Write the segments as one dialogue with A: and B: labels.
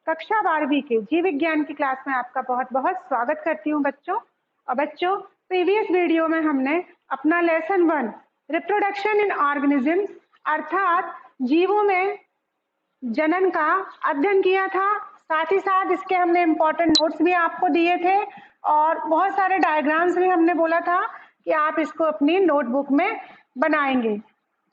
A: कक्षा 12वीं के जीव विज्ञान की क्लास में आपका बहुत बहुत स्वागत करती हूँ बच्चों। और बच्चों, प्रीवियस वीडियो में हमने अपना लेसन 1 रिप्रोडक्शन इन ऑर्गेनिज्म अर्थात जीवों में जनन का अध्ययन किया था। साथ ही साथ इसके हमने इम्पोर्टेंट नोट्स भी आपको दिए थे और बहुत सारे डायग्राम्स भी हमने बोला था कि आप इसको अपनी नोटबुक में बनाएंगे।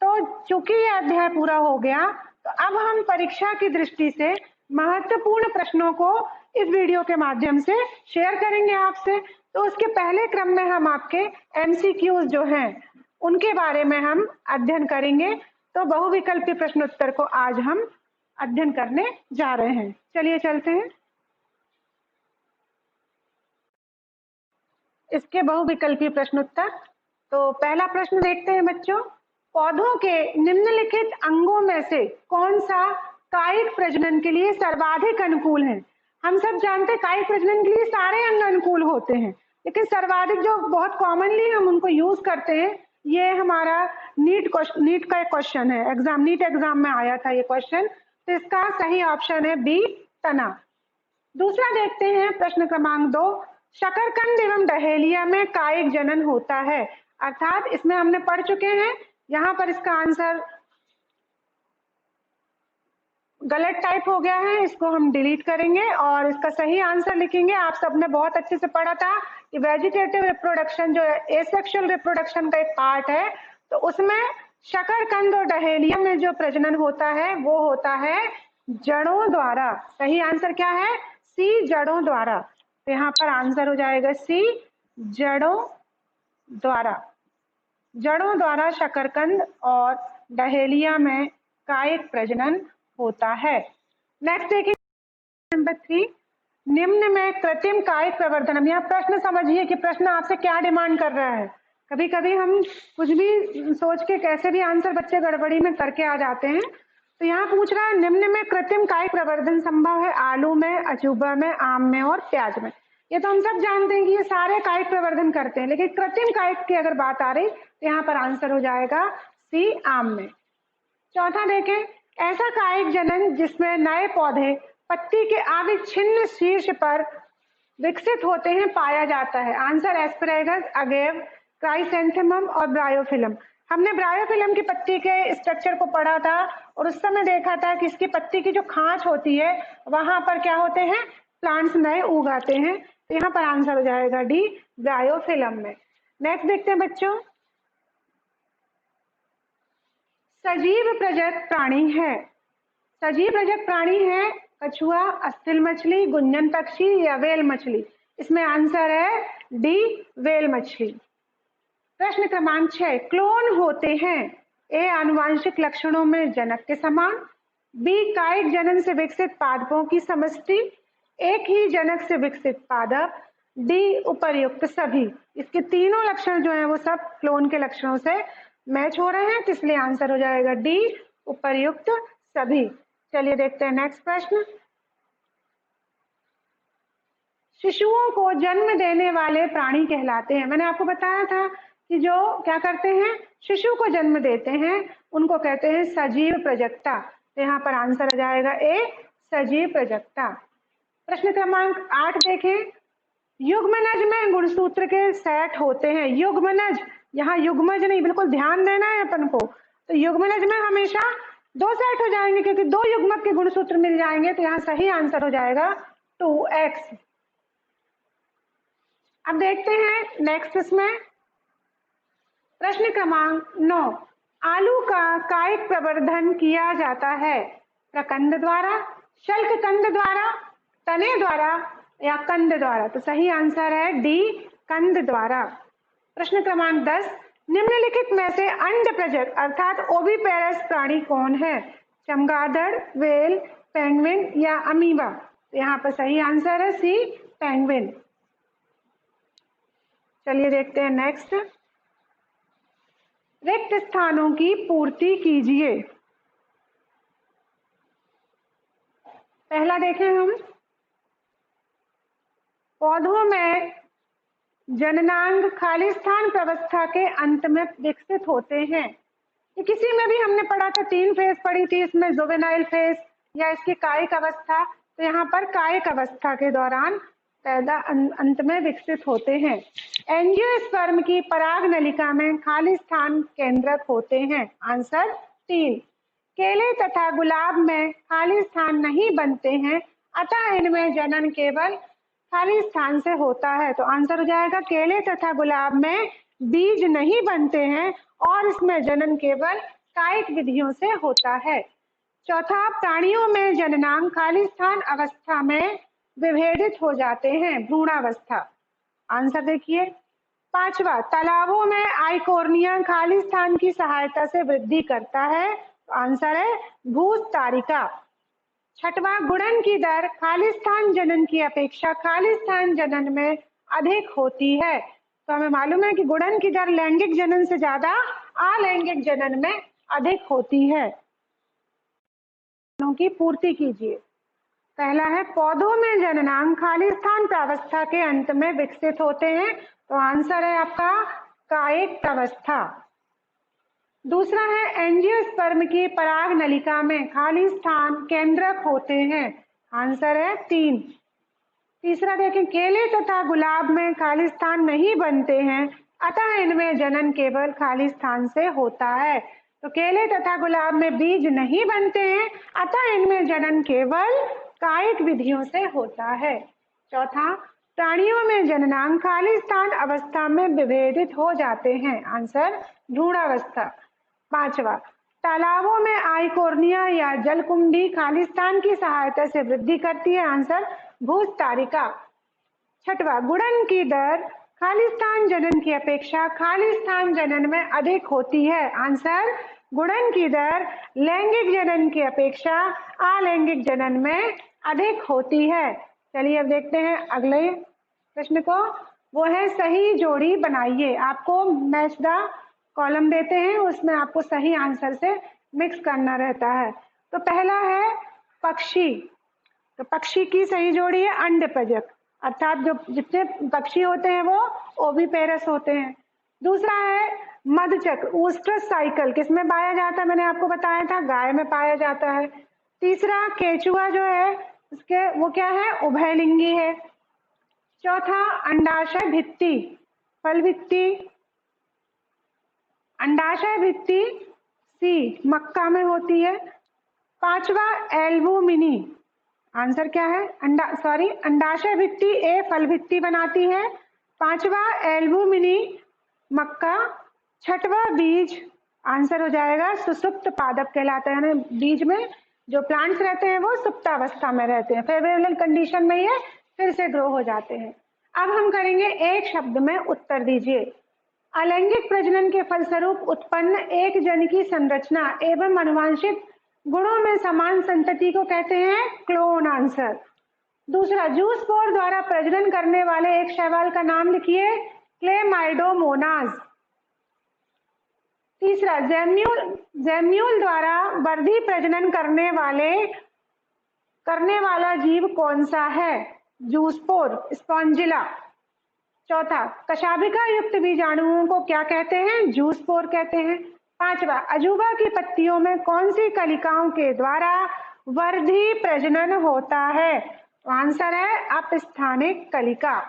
A: तो चूंकि ये अध्याय पूरा हो गया, तो अब हम परीक्षा की दृष्टि से महत्वपूर्ण प्रश्नों को इस वीडियो के माध्यम से शेयर करेंगे आपसे। तो उसके पहले क्रम में हम आपके एमसीक्यूज जो हैं उनके बारे में हम अध्ययन करेंगे। तो बहुविकल्पी प्रश्नोत्तर को आज हम अध्ययन करने जा रहे हैं। चलिए चलते हैं। इसके बहुविकल्पी प्रश्नोत्तर। तो पहला प्रश्न देखते हैं बच्चों, पौधों के निम्नलिखित अंगों में से कौन सा कायिक प्रजनन के लिए सर्वाधिक अनुकूल है? हम सब जानते हैं कायिक प्रजनन के लिए सारे अंग अनुकूल होते हैं, लेकिन सर्वाधिक जो बहुत कॉमनली हम उनको यूज करते हैं, ये हमारा नीट का क्वेश्चन है। नीट एग्जाम में आया था ये क्वेश्चन। तो इसका सही ऑप्शन है बी, तना। दूसरा देखते हैं प्रश्न क्रमांक 2, शकरकंद एवं डहेलिया में कायिक जनन होता है, अर्थात इसमें हमने पढ़ चुके हैं। यहाँ पर इसका आंसर गलत टाइप हो गया है, इसको हम डिलीट करेंगे और इसका सही आंसर लिखेंगे। आप सबने बहुत अच्छे से पढ़ा था कि वेजिटेटिव रिप्रोडक्शन जो एसेक्सुअल रिप्रोडक्शन का एक पार्ट है, तो उसमें शकरकंद और डहेलिया में जो प्रजनन होता है वो होता है जड़ों द्वारा। सही आंसर क्या है? सी, जड़ों द्वारा। तो यहाँ पर आंसर हो जाएगा सी, जड़ों द्वारा। जड़ों द्वारा शकरकंद और डहेलिया में कायिक प्रजनन होता है। नेक्स्ट देखिए नंबर 3, निम्न में कृत्रिम कायिक प्रवर्धन। यहाँ प्रश्न समझिए कि प्रश्न आपसे क्या डिमांड कर रहा है। कभी कभी हम कुछ भी सोच के कैसे भी आंसर बच्चे गड़बड़ी में करके आ जाते हैं। तो यहाँ पूछ रहा है निम्न में कृत्रिम कायिक प्रवर्धन संभव है आलू में, अजूबा में, आम में और प्याज में। ये तो हम सब जानते हैं कि ये सारे कायिक प्रवर्धन करते हैं, लेकिन कृत्रिम कायिक की अगर बात आ रही तो यहाँ पर आंसर हो जाएगा सी, आम में। चौथा देखें, ऐसा कायिक जनन जिसमें नए पौधे पत्ती के अविच्छिन्न शीर्ष पर विकसित होते हैं पाया जाता है। आंसर एस्परेगस, अगेव, क्राइसेंथेमम और ब्रायोफिलम। हमने ब्रायोफिलम की पत्ती के स्ट्रक्चर को पढ़ा था और उस समय देखा था कि इसकी पत्ती की जो खांच होती है वहां पर क्या होते हैं, प्लांट्स नए उगाते हैं। तो यहाँ पर आंसर हो जाएगा डी, ब्रायोफिलम में। नेक्स्ट देखते हैं बच्चों, सजीव प्रजत प्राणी है। सजीव प्रजत प्राणी है कछुआ, अस्थिल मछली, गुंजन पक्षी या वेल मछली। इसमें आंसर है डी, वेल मछली। प्रश्न क्रमांक 6, क्लोन होते हैं ए, आनुवांशिक लक्षणों में जनक के समान, बी, कायिक जनन से विकसित पादपों की समष्टि, एक ही जनक से विकसित पादप, डी, उपर्युक्त सभी। इसके तीनों लक्षण जो हैं वो सब क्लोन के लक्षणों से मैच हो रहे हैं, तो इसलिए आंसर हो जाएगा डी, उपर्युक्त सभी। चलिए देखते हैं नेक्स्ट प्रश्न, शिशुओं को जन्म देने वाले प्राणी कहलाते हैं। मैंने आपको बताया था कि जो क्या करते हैं, शिशु को जन्म देते हैं, उनको कहते हैं सजीव प्रजक्ता। तो यहाँ पर आंसर हो जाएगा ए, सजीव प्रजक्ता। प्रश्न क्रमांक 8 देखें, युग्मनज में गुणसूत्र के सेट होते हैं। युग्मनज, यहाँ युग्मज नहीं, बिल्कुल ध्यान देना है अपन को। तो युग्मनज में हमेशा 2 सेट हो जाएंगे क्योंकि 2 युग्मक के गुणसूत्र मिल जाएंगे। तो यहाँ सही आंसर हो जाएगा 2x। अब देखते हैं नेक्स्ट इसमें प्रश्न क्रमांक 9, आलू का कायिक प्रवर्धन किया जाता है प्रकंद द्वारा, शल्ककंद द्वारा, तने द्वारा या कंद द्वारा। तो सही आंसर है डी, कंद द्वारा। प्रश्न क्रमांक 10, निम्नलिखित में से अंड प्रजक अर्थात ओविपेरस प्राणी कौन है? चमगादड़, वेल, पेंगुइन या अमीबा। तो यहाँ पर सही आंसर है सी, पेंगुइन। चलिए देखते हैं नेक्स्ट, रिक्त स्थानों की पूर्ति कीजिए। पहला देखें हम, पौधों में जननांग खाली स्थान प्रावस्था के अंत में विकसित होते हैं। ये किसी में भी हमने पढ़ा था, 3 फेज पढ़ी थी इसमें, जुवेनाइल फेज या इसकी कायिक अवस्था, तो यहाँ पर कायिक अवस्था के दौरान पैदा अंत में विकसित होते हैं। एंजियोस्पर्म की पराग नलिका में खाली स्थान केंद्रक होते हैं। आंसर 3। केले तथा गुलाब में खाली स्थान नहीं बनते हैं, अतः इनमें जनन केवल खाली स्थान से होता है। तो आंसर हो जाएगा केले तथा गुलाब में बीज नहीं बनते हैं और इसमें जनन केवल कायिक विधियों से होता है। चौथा, प्राणियों में जननांग खाली स्थान अवस्था में विभेदित हो जाते हैं, भ्रूणावस्था। आंसर देखिए। पांचवा, तालाबों में आइकोर्निया खाली स्थान की सहायता से वृद्धि करता है। तो आंसर है भूस्तारिका। छठवां, गुणन की दर खाली स्थान जनन की अपेक्षा खाली स्थान जनन में अधिक होती है। तो हमें मालूम है कि गुणन की दर लैंगिक जनन से ज्यादा अलैंगिक जनन में अधिक होती है। की पूर्ति कीजिए। पहला है, पौधों में जननांग खाली स्थान प्रावस्था के अंत में विकसित होते हैं। तो आंसर है आपका कायिक प्रावस्था। दूसरा है, एंजियोस्पर्म की पराग नलिका में खाली स्थान केंद्रक होते हैं। आंसर है 3। तीसरा देखें, केले तथा गुलाब में खाली स्थान नहीं बनते हैं, अतः इनमें जनन केवल खाली स्थान से होता है। तो केले तथा गुलाब में बीज नहीं बनते हैं, अतः इनमें जनन केवल कायिक विधियों से होता है। चौथा, प्राणियों में जननांग खाली स्थान अवस्था में विभेदित हो जाते हैं। आंसर भ्रूणावस्था। पांचवा, तालाबों में आइकोर्निया या जलकुंडी खाली स्थान की सहायता से वृद्धि करती है। आंसर भूस्तारिका। छठवा, गुणन की दर खाली स्थान जनन की अपेक्षा खाली स्थान जनन में अधिक होती है। आंसर गुणन की दर लैंगिक जनन की अपेक्षा अलैंगिक जनन में अधिक होती है। चलिए अब देखते हैं अगले प्रश्न को। वो है, सही जोड़ी बनाइए। आपको मैच द कॉलम देते हैं, उसमें आपको सही आंसर से मिक्स करना रहता है। तो पहला है पक्षी। तो पक्षी की सही जोड़ी है अंडपजक, अर्थात जो जितने पक्षी होते हैं वो ओविपेरस होते हैं। दूसरा है मधुचक्र, ऊस्ट्रस साइकिल, किसमें पाया जाता है? मैंने आपको बताया था, गाय में पाया जाता है। तीसरा, केचुआ जो है उसके वो क्या है? उभयलिंगी है। चौथा, अंडाशय भित्ति, फल भित्ति, अंडाशय भित्ति सी मक्का में होती है। पांचवा, एल्बुमिनी, आंसर क्या है? अंडाशय भित्ति ए फल भित्ति बनाती है। पांचवा, एल्बुमिनी मक्का। छठवा, बीज, आंसर हो जाएगा सुसुप्त पादप कहलाता है। यानी बीज में जो प्लांट्स रहते हैं वो सुप्तावस्था में रहते हैं, फेवरेबल कंडीशन में ये फिर से ग्रो हो जाते हैं। अब हम करेंगे एक शब्द में उत्तर दीजिए। अलैंगिक प्रजनन के फलस्वरूप उत्पन्न एक जन की संरचना एवं अनुवांशिक गुणों में समान संतति को कहते हैं क्लोन। आंसर। दूसरा, जूस्पोर द्वारा प्रजनन करने वाले एक शैवाल का नाम लिखिए। क्लेमाइडोमोनाज। तीसरा, जैम्यूल द्वारा वर्धी प्रजनन करने वाला जीव कौन सा है? Zoospore, Spongilla. चौथा, कशाभिका युक्त बीजाणुओं को क्या कहते हैं? जूस्पोर कहते हैं। पांचवा, अजूबा की पत्तियों में कौन सी कलिकाओं के द्वारा वर्धी प्रजनन होता है? तो आंसर है अपस्थानिक कलिका।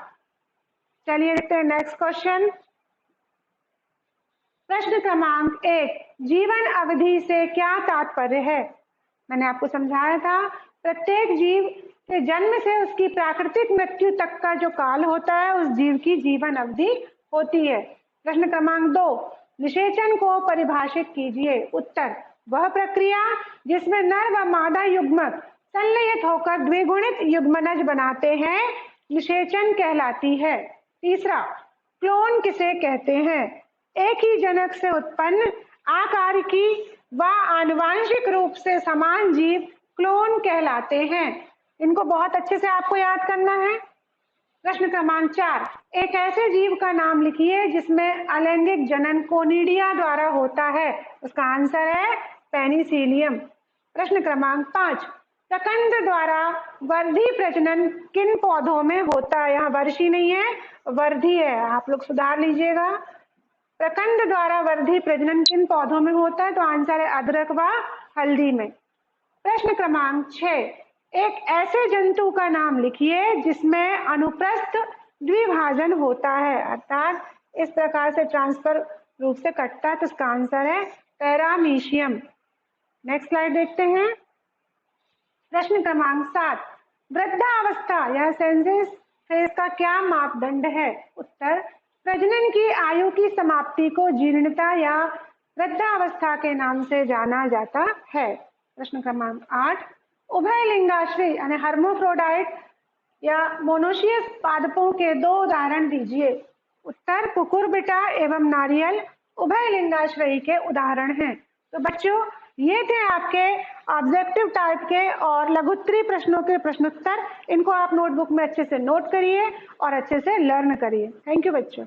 A: चलिए देखते हैं नेक्स्ट क्वेश्चन। प्रश्न क्रमांक 1, जीवन अवधि से क्या तात्पर्य है? मैंने आपको समझाया था, प्रत्येक जीव के जन्म से उसकी प्राकृतिक मृत्यु तक का जो काल होता है उस जीव की जीवन अवधि होती है। प्रश्न क्रमांक 2, निषेचन को परिभाषित कीजिए। उत्तर, वह प्रक्रिया जिसमें नर व मादा युग्मक संलयित होकर द्विगुणित युग्मनज बनाते हैं निषेचन कहलाती है। तीसरा, क्लोन किसे कहते हैं? एक ही जनक से उत्पन्न आकारिकी व आनुवांशिक रूप से समान जीव क्लोन कहलाते हैं। इनको बहुत अच्छे से आपको याद करना है। प्रश्न क्रमांक 4, एक ऐसे जीव का नाम लिखिए जिसमें अलैंगिक जनन कोनिडिया द्वारा होता है। उसका आंसर है पेनिसिलियम। प्रश्न क्रमांक 5, प्रकंद द्वारा वर्धी प्रजनन किन पौधों में होता है? यहाँ वर्षी नहीं है, वर्धी है, आप लोग सुधार लीजिएगा। प्रकंद द्वारा वर्धी प्रजनन किन पौधों में होता है? तो आंसर है अदरक व हल्दी में। प्रश्न क्रमांक 6, एक ऐसे जंतु का नाम लिखिए जिसमें अनुप्रस्थ द्विभाजन होता है, अर्थात इस प्रकार से ट्रांसफर रूप से कटता है, तो इसका आंसर है पैरामीशियम। नेक्स्ट स्लाइड देखते हैं। प्रश्न क्रमांक 7, वृद्धावस्था या सेंसिस फेज का क्या मापदंड है? उत्तर, प्रजनन की आयु की समाप्ति को जीर्णता या वृद्धावस्था के नाम से जाना जाता है। प्रश्न क्रमांक 8, उभय लिंगाश्रयी यानी हर्मोफ्रोडाइट या मोनोशियस पादपों के 2 उदाहरण दीजिए। उत्तर, कुकुरबिटा एवं नारियल उभय लिंगाश्रयी के उदाहरण हैं। तो बच्चों, ये थे आपके ऑब्जेक्टिव टाइप के और लघुत्तरी प्रश्नों के प्रश्नोत्तर। इनको आप नोटबुक में अच्छे से नोट करिए और अच्छे से लर्न करिए। थैंक यू बच्चों।